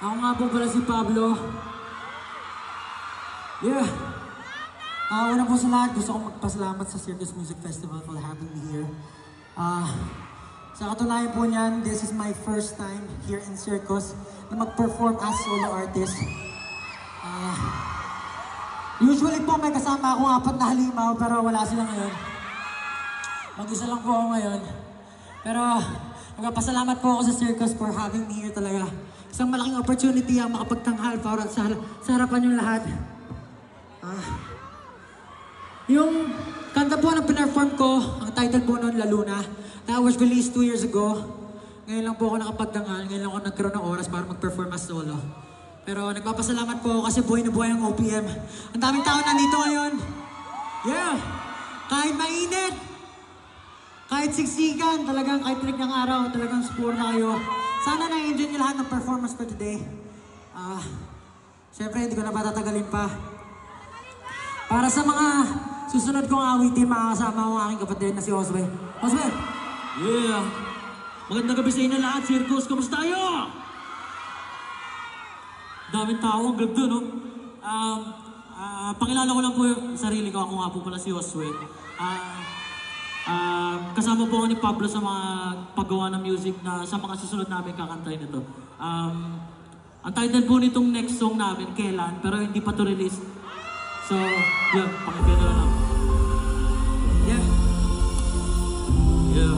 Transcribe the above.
Ako nga po pala si Pablo. Yeah. Una po sa lahat, gusto kong magpasalamat sa Circus Music Festival for having me here. Sa katunayan po niyan, this is my first time here in Circus na mag-perform as solo artist. Usually po may kasama akong 4 na halimaw pero wala sila ngayon. Mag-isa lang po ako ngayon. Pero magpasalamat po ako sa Circus for having me here talaga. Isang malaking opportunity ang makapagtanghal para sa harapan yung lahat. Yung kanta po na pinerform ko, ang title po noon, La Luna, that was released 2 years ago. Ngayon lang po ako nakapagtanghal, ngayon lang ako nagkaroon ng oras para mag-perform as solo. Pero nagpapasalamat po ako kasi buhay na buhay ang OPM. Ang daming tao nandito ngayon. Yeah! Kahit mainit, kahit siksikan, talagang kahit tinig ng araw, talagang support na kayo. Sana na-enjoy niyo lahat ng performance for today. Siyempre, hindi ko na patatagalin pa. Para sa mga susunod kong awitin, makakasama ko ang aking kapatid na si Osway. Osway! Yeah! Magandang gabi sa inyo lahat, Circus. Kamusta tayo? Daming tao, ang ganda, no? Pakilala ko lang po yung sarili ko. Ako nga po pala si Osway. Kasama po ako ni Pablo sa mga paggawa ng music na sa mga susunod namin kakantahin ito. Ang title po nitong next song namin, Kailan, pero hindi pa to release. So, yeah, pakinggan na lang. Yeah. Yeah.